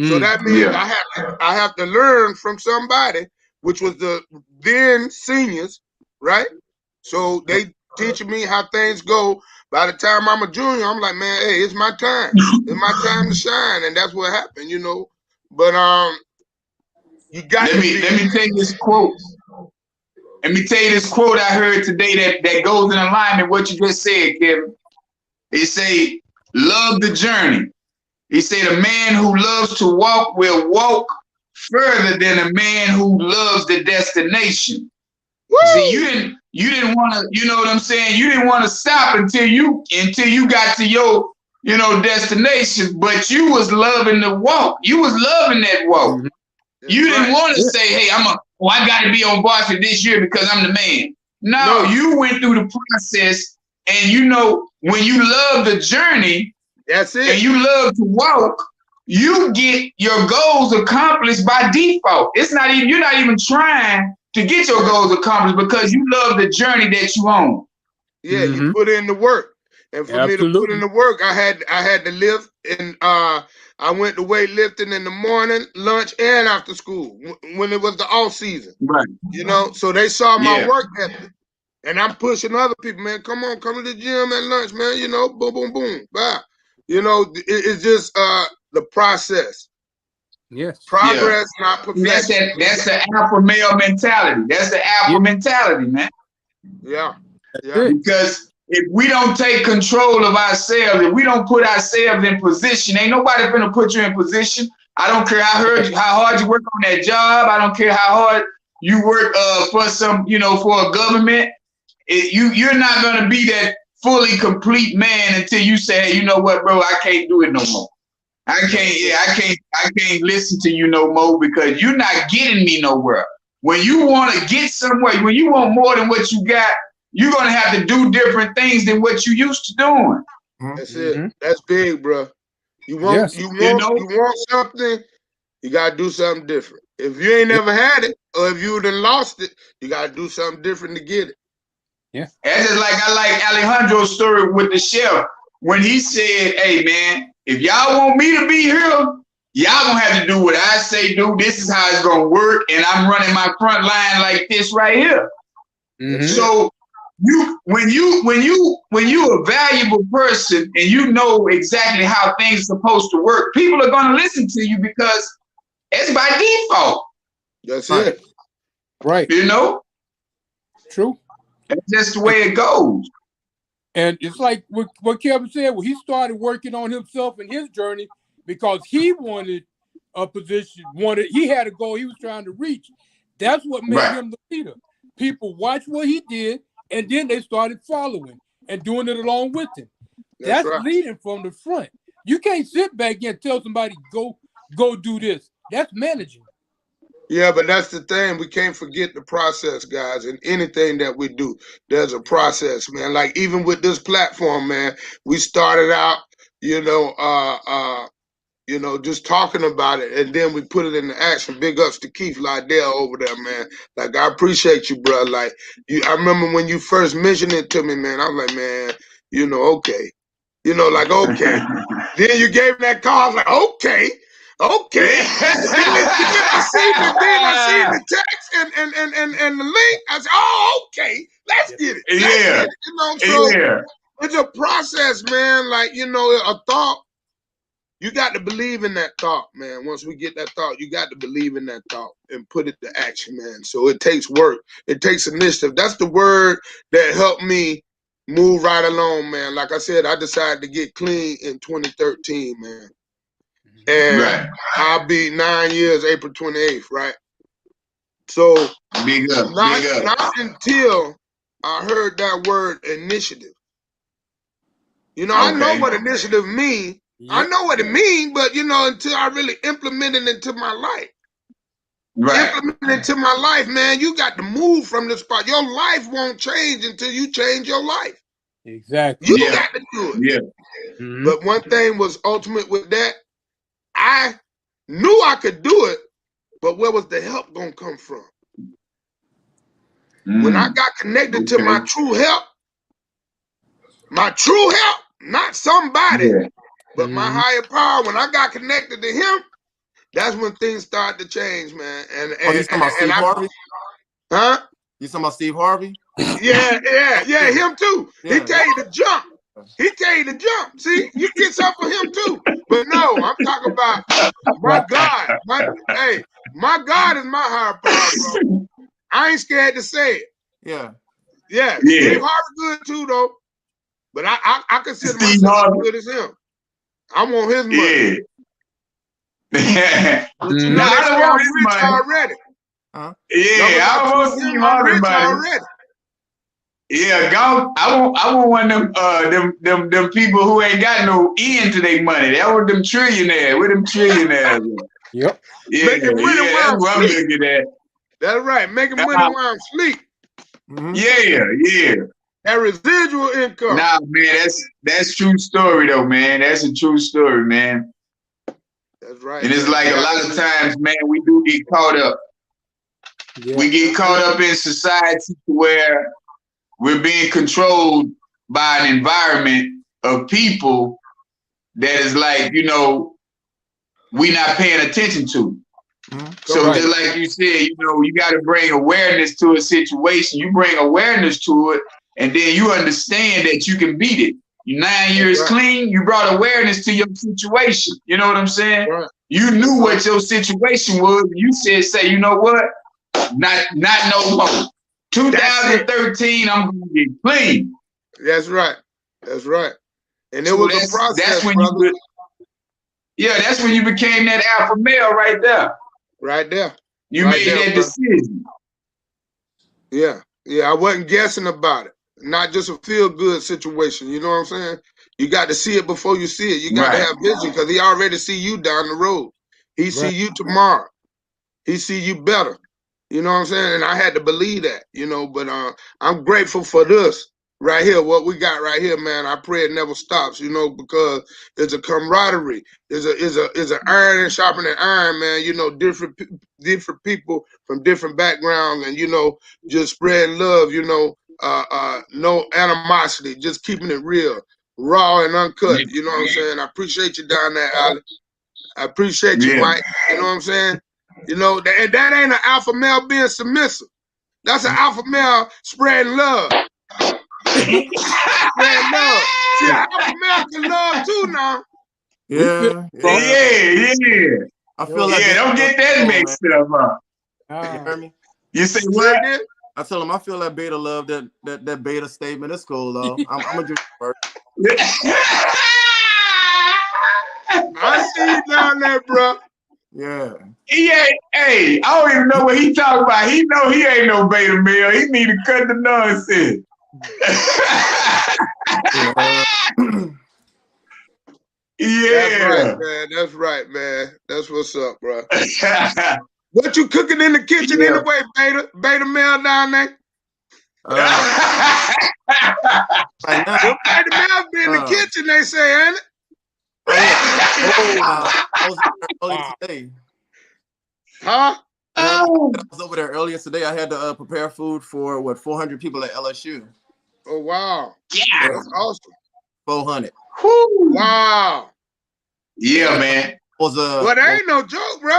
So that means I have to learn from somebody, which was the then seniors, right? So they teaching me how things go. By the time I'm a junior, I'm like, man, hey, it's my time. It's my time to shine, and that's what happened, But you got let me tell you this quote. Let me tell you this quote I heard today that goes in alignment with what you just said, Kevin. It say, love the journey. He said, a man who loves to walk will walk further than a man who loves the destination. Woo! See, you didn't want to, you know what I'm saying? You didn't want to stop until you got to your, destination, but you was loving the walk. You was loving that walk. Mhm. You didn't want to say, hey, I got to be on varsity this year because I'm the man. No, you went through the process, and when you love the journey, that's it. And you love to walk, you get your goals accomplished by default. You're not even trying to get your goals accomplished because you love the journey that you own. Yeah, you put in the work. And for me to put in the work, I had to lift, and I went to weightlifting in the morning, lunch, and after school when it was the off season. Right. So they saw my work ethic. And I'm pushing other people, man. Come to the gym at lunch, man. Boom, boom, boom. Bye. It's just the process. Yes. Progress, not perfection. That's the alpha male mentality. That's the alpha mentality, man. Yeah. Because if we don't take control of ourselves, if we don't put ourselves in position, ain't nobody gonna put you in position. I don't care how hard you work on that job. I don't care how hard you work for for a government. You're not gonna be that fully complete man until you say, hey, you know what, bro, I can't do it no more. I can't listen to you no more because you're not getting me nowhere. When you want to get somewhere, when you want more than what you got, you're gonna have to do different things than what you used to doing. That's it. That's big, bro. You want something, you gotta do something different. If you ain't never had it, or if you done lost it, you gotta do something different to get it. Yeah. That's just like I like Alejandro's story with the chef when he said, hey man, if y'all want me to be here, y'all gonna have to do what I say do. This is how it's gonna work, and I'm running my front line like this right here. So when you a valuable person and you know exactly how things are supposed to work, people are gonna listen to you because it's by default. That's it. Right. True. That's just the way it goes. And it's like what Kevin said, well, he started working on himself in his journey because he wanted a position, he had a goal he was trying to reach. That's what made him the leader. People watched what he did, and then they started following and doing it along with him. That's leading from the front. You can't sit back and tell somebody, go do this. That's managing. Yeah, but that's the thing. We can't forget the process, guys. In anything that we do, there's a process, man. Like even with this platform, man, we started out, just talking about it, and then we put it into action. Big ups to Keith Lydell over there, man. Like I appreciate you, bro. Like I remember when you first mentioned it to me, man. I was like, man, okay, okay. Then you gave me that call. I was like, okay. Then I see the text and the link. I said, oh, okay, let's get it. It's a process, man. Like, a thought, you got to believe in that thought, man. Once we get that thought, you got to believe in that thought and put it to action, man. So it takes work. It takes initiative. That's the word that helped me move right along, man. Like I said, I decided to get clean in 2013, man. And I'll be 9 years, April 28th, right? So not until I heard that word initiative. I know what initiative means. Yep. I know what it means, but until I really implement it into my life. Implement it into my life, man, you got to move from this spot. Your life won't change until you change your life. Exactly. You got to do it. Yeah. But one thing was ultimate with that. I knew I could do it, but where was the help gonna come from? When I got connected to my true help, not somebody, but my higher power, when I got connected to him, that's when things started to change, man. And you talking about Steve Harvey? Huh? You talking about Steve Harvey? Yeah, him too. Yeah. He tell you to jump. See, you get something for him too. But no, I'm talking about my God. My God is my higher power, bro. I ain't scared to say it. Yeah. Steve Harvey good too, though. But I consider Steve myself Harvey. as good as him. I want his money. Yeah. But you Mhm. know, Nah, they I say don't I'm want his rich money. already. Yeah, I don't want Steve I'm Harvey rich money. already. Yeah, go. I want one of them people who ain't got no end to their money. That was them trillionaires. With them trillionaires. Yep. Yeah, Making money yeah, while that's what I'm I'm sleep. looking at. That's right. Making money while I'm asleep. Yeah. That residual income. Nah, man, that's true story though, man. That's a true story, man. That's right. And it's man. like a lot of times, man, we do get caught up. Yeah. We get caught up in society where we're being controlled by an environment of people that is like, you know, we not paying attention to. So Right. just like you said, you know, you got to bring awareness to a situation. You bring awareness to it, and then you understand that you can beat it. You 9 years clean, you brought awareness to your situation. You know what I'm saying? Right. You knew what your situation was. You said, say, you know what? Not no more. 2013, I'm gonna get clean. That's right. That's right. And it So was a process, that's when brother. that's when you became that alpha male right there. Right there. You Right made there, that bro. decision. Yeah. I wasn't guessing about it. Not just a feel-good situation. You know what I'm saying? You got to see it before you see it. You got to have vision because he already see you down the road. He see you tomorrow. He see you better. You know what I'm saying? And I had to believe that, you know, but I'm grateful for this right here, what we got right here, man. I pray it never stops, you know, because it's a camaraderie. Is a iron and sharpening iron, man. You know, different people from different backgrounds and, you know, just spreading love, you know, no animosity, just keeping it real, raw and uncut. You know what I'm saying? I appreciate you down there, Ali. I appreciate you, Mike. You know what I'm saying? You know, and that ain't an alpha male being submissive. That's an alpha male spreading love. Spreading love. See, an alpha male can love too now. Yeah. I feel like don't get that mixed up. You hear me? You say what? I tell him I feel like Beta love that Beta statement. It's cool though. I'm gonna drink first. I see you down there, bro. Yeah. Hey, I don't even know what he talking about. He know he ain't no beta male. He need to cut the nonsense. That's right, man. That's what's up, bro. What you cooking in the kitchen anyway, Beta male down there? Right now, the beta male be in the kitchen, they say, ain't it? I was earlier today. Huh? I was over there earlier today. I had to prepare food for 400 people at LSU. Oh wow! Yeah, that's awesome. 400. Wow. Yeah, man. Well, that ain't no joke, bro.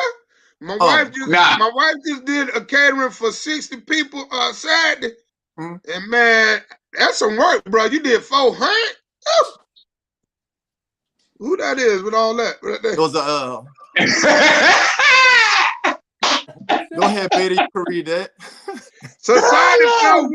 My wife just did a catering for 60 people Saturday, and man, that's some work, bro. You did 400. Who that is with all that? It was a. Go ahead, Beta. You can read that. Society felt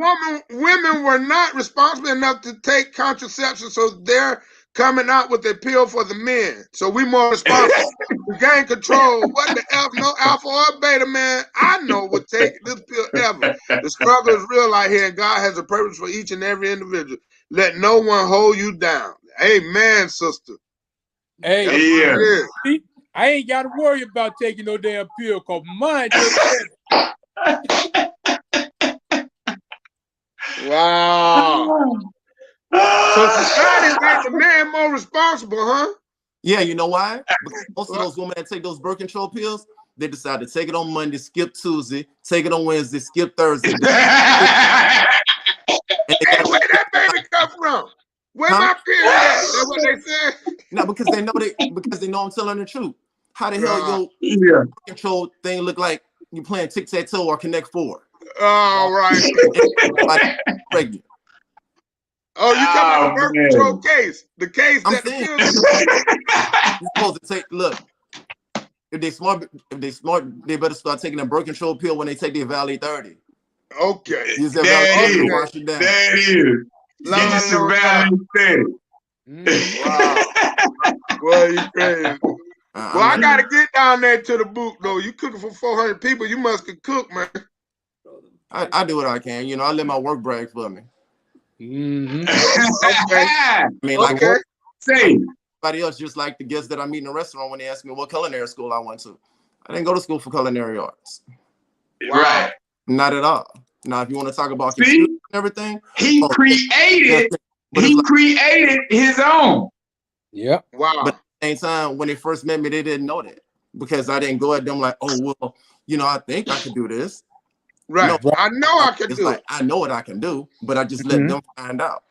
women were not responsible enough to take contraception, so they're coming out with a pill for the men. So we more responsible to gain control. What the F? No alpha or beta man I know would take this pill ever. The struggle is real out here, and God has a purpose for each and every individual. Let no one hold you down. Amen, sister. Hey, yeah. I ain't got to worry about taking no damn pill because mine just Wow. So society makes the man more responsible, huh? Yeah, you know why? Because most of those women that take those birth control pills, they decide to take it on Monday, skip Tuesday, take it on Wednesday, skip Thursday. Hey, where that baby come from? Where my period at? That's what they said. No, because they know I'm telling the truth. How the hell your control thing look like you playing tic-tac-toe or Connect Four? All right. Pregnant. Oh, you talking about the birth control case? The case that the you're supposed to take. Look, if they smart, they better start taking a birth control pill when they take their Valley 30. Okay. Use that Valley 30 to wash it down. That is. Get you some Valley 30. Wow. Well, you crazy. Well, I gotta get down there to the booth though. You cooking for 400 people, you must can cook, man. I do what I can. You know, I let my work brag for me. Okay. I mean, like say everybody else, just like the guests that I meet in the restaurant when they ask me what culinary school I went to. I didn't go to school for culinary arts. Right. Not at all. Now, if you want to talk about computers and everything, he created his own. Yeah. Wow. But at the same time, when they first met me, they didn't know that because I didn't go at them like, oh, well, you know, I think I could do this. Right. No, I know I can do it. I know what I can do, but I just let them find out.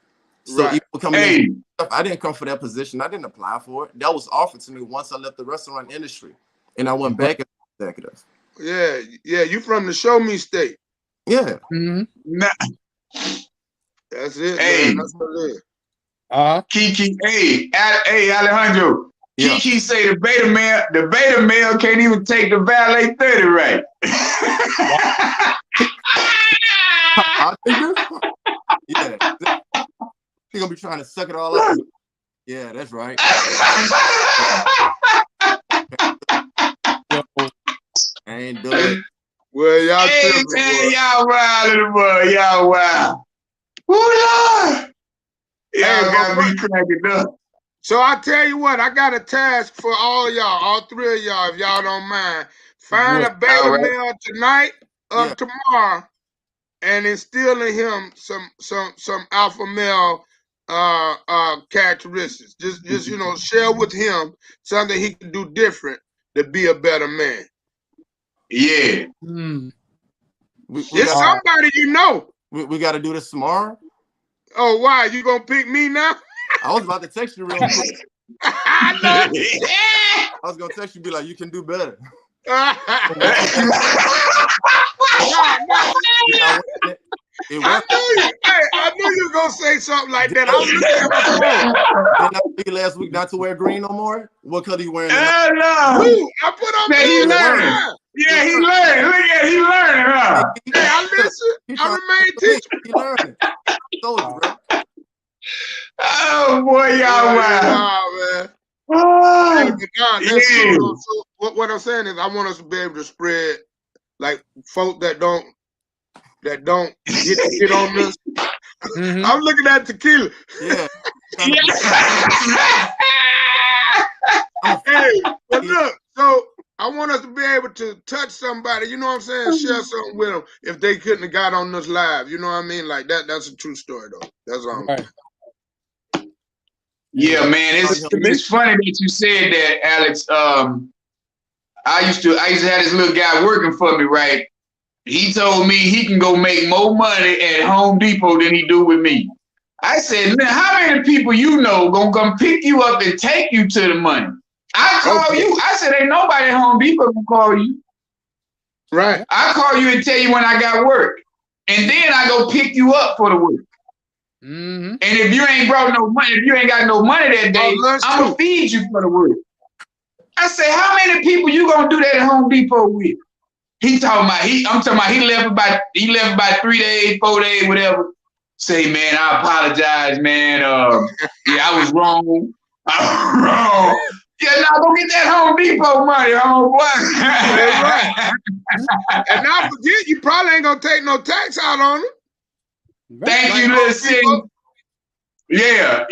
So Right. even coming in, I didn't come for that position. I didn't apply for it. That was offered to me once I left the restaurant industry, and I went back as executive. Yeah. You from the Show Me State. Yeah. That's it, man. That's what it is. Kiki, hey, Alejandro. Kiki say the beta male can't even take the Valet 30 right. Yeah. He gonna be trying to suck it all up. Yeah, that's right. I ain't doing it. Well, y'all y'all wild in the mud. Y'all wild. Woo, Lord. Y'all got me cracking up. So I tell you what, I got a task for all y'all, all three of y'all, if y'all don't mind. Find a beta male tonight or tomorrow, and instill in him some alpha male characteristics. Just you know, share with him something he can do different to be a better man. Yeah. It's somebody you know. We got to do this tomorrow. Oh, why? You gonna pick me now? I was about to text you real quick. I was gonna text you, be like, you can do better. I knew you were gonna say something like that. I was looking at my phone. Didn't I tell you last week not to wear green no more? What color you wearing? No. Blue. I put on blue. Yeah, he learned. Look at he learning, huh? Hey, I listen. I remain teachable. He learning. Told you, bro. Oh boy, y'all wow, man. Oh, That's cool. So what I'm saying is, I want us to be able to spread like folk that don't get on this. I'm looking at tequila. Yeah. Hey, but look, so I want us to be able to touch somebody, you know what I'm saying? Share something with them if they couldn't have got on this live. You know what I mean? Like that's a true story though. That's all. Right. Yeah, man. It's funny that you said that, Alex. I used to have this little guy working for me, right? He told me he can go make more money at Home Depot than he do with me. I said, man, how many people you know gonna come pick you up and take you to the money? I call you. I said, ain't nobody at Home Depot gonna call you. Right. I call you and tell you when I got work. And then I go pick you up for the work. And if you ain't brought no money, if you ain't got no money that day, I'm gonna feed you for the work. I say, how many people you gonna do that at Home Depot with? I'm talking about he left about 3 days, 4 days, whatever. Say, man, I apologize, man. Yeah, I was wrong. Yeah, now go get that Home Depot money, homeboy. Right. And not forget, you probably ain't gonna take no tax out on it. Thank you, listen. Yeah.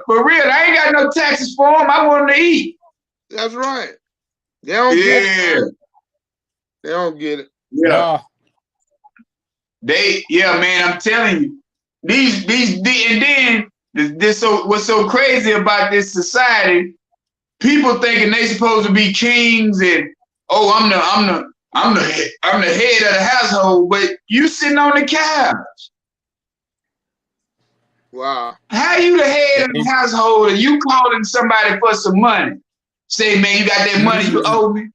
For real, I ain't got no taxes for them. I want them to eat. That's right. They don't get it. They don't get it. Yeah. Man, I'm telling you. What's so crazy about this society, people thinking they supposed to be kings and I'm the head of the household, but you sitting on the couch. Wow. How you the head of the household and you calling somebody for some money? Say, man, you got that money you owe me?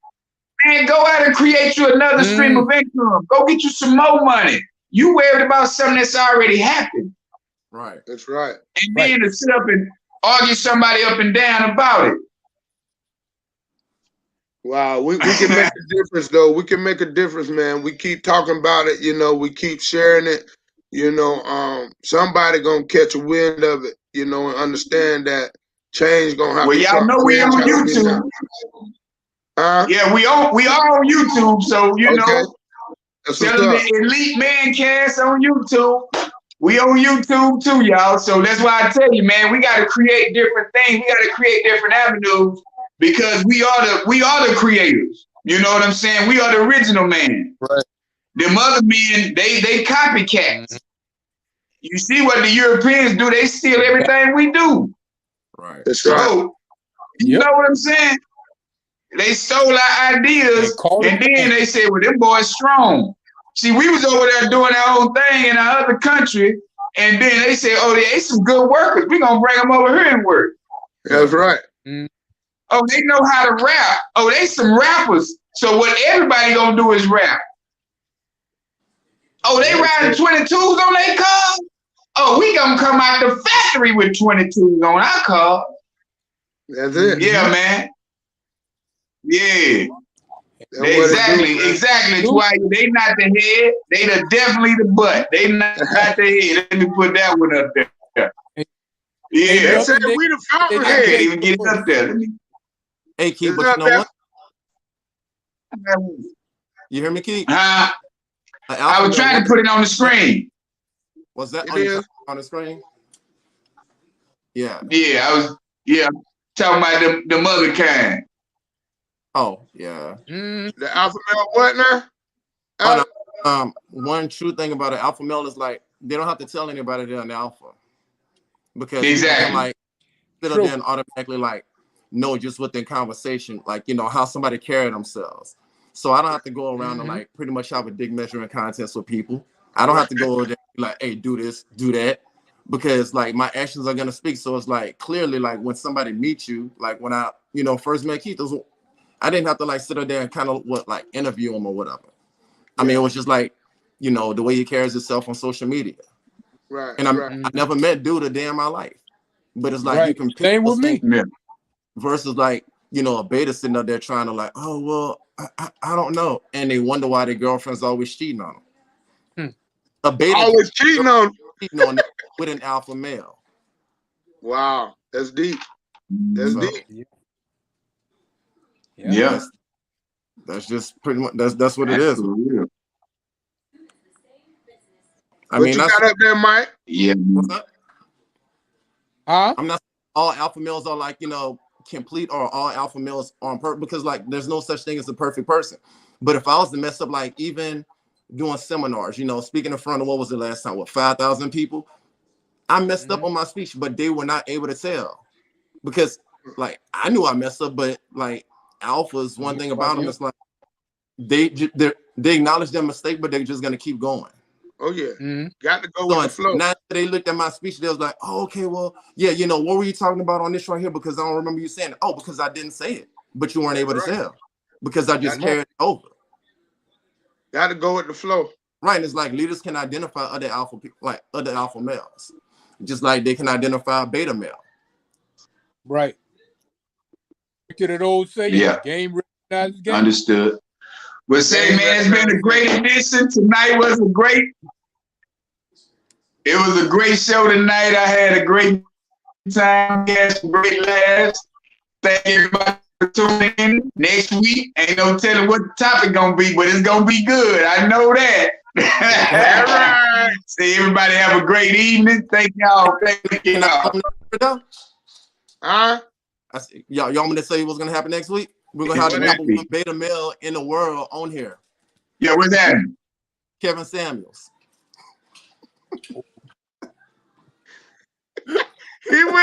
Man, go out and create you another stream of income. Go get you some more money. You worried about something that's already happened. Right. That's right. And then to sit up and argue somebody up and down about it. Wow, we can make a difference though. We can make a difference, man. We keep talking about it, you know, we keep sharing it. somebody gonna catch a wind of it, and understand that change gonna have Well, to y'all come. know we on Change gotta be YouTube. now. Yeah, we are on YouTube, so Okay. That's tell what's them up. the Elite Mancast on YouTube. We on YouTube too, y'all. So that's why I tell you, man, we gotta create different things. We gotta create different avenues because we are the creators. You know what I'm saying? We are the original man. Right. Them other men, they copycats. You see what the Europeans do? They steal everything we do. Right. That's right. So you know what I'm saying? They stole our ideas, and then they said, well, them boys strong. See, we was over there doing our own thing in our other country, and then they said, oh, they some good workers. We're going to bring them over here and work. That's right. Oh, they know how to rap. Oh, they some rappers. So what everybody going to do is rap. Oh, they riding 22s on their car? Oh, we going to come out the factory with 22s on our car. That's it. Yeah, man. Yeah. Exactly. Why they not the head, they definitely the butt. They not the head. Let me put that one up there. Yeah. They said we the fountain I head. can't even get it up there. Hey, Keith, but you know what? You hear me, Keith? I was trying to put it on the screen. Was that on the screen? Yeah. Yeah, I was talking about the other kind. Oh, yeah. The alpha male what now? One true thing about an alpha male is like they don't have to tell anybody they're an alpha. Because exactly. you can like sit there and automatically like know just within conversation, like how somebody carry themselves. So I don't have to go around and like pretty much have a dick measuring contest with people. I don't have to go over there and be like, hey, do this, do that. Because like my actions are gonna speak. So it's like clearly like when somebody meets you, like when I, first met Keith, I didn't have to like sit there and kind of interview him or whatever. I mean, it was just like, the way he carries himself on social media. Right. And I never met dude a day in my life. But it's like you can pick same with me. Versus like, a beta sitting up there trying to like, oh well, I don't know. And they wonder why their girlfriend's always cheating on them. A beta always cheating on them with an alpha male. Wow, that's deep. That's deep. Yeah. That's just pretty much that's what it is. I What mean, you got up there, Mike? Yeah. What's up? I'm not all alpha males are like, complete or all alpha males on purpose, because like there's no such thing as a perfect person. But if I was to mess up, like even doing seminars, speaking in front of, what was the last time, 5,000 people, I messed up on my speech, but they were not able to tell because like I knew I messed up, but like alphas, one thing about them is like they acknowledge their mistake, but they're just gonna keep going. Oh yeah, got to go with the flow. Now they looked at my speech, they was like, "Oh, okay, well, yeah, what were you talking about on this right here? Because I don't remember you saying it." Oh, because I didn't say it, but you weren't able to tell because I just carried it over. Got to go with the flow. Right, and it's like leaders can identify other alpha people, like other alpha males, just like they can identify a beta male. Right. Look at that old saying. Yeah. Game recognizes game. Understood. Well, say, man, it's been a great edition. Tonight was a great show tonight. I had a great time. Yes, great laughs. Thank everybody for tuning in. Next week, ain't no telling what the topic gonna be, but it's gonna be good. I know that. All right. See, everybody have a great evening. Thank y'all. Thank y'all. Y'all want me to say what's gonna happen next week? We're gonna have the number one beta male in the world on here. Yeah, what's that? Kevin Samuels. He went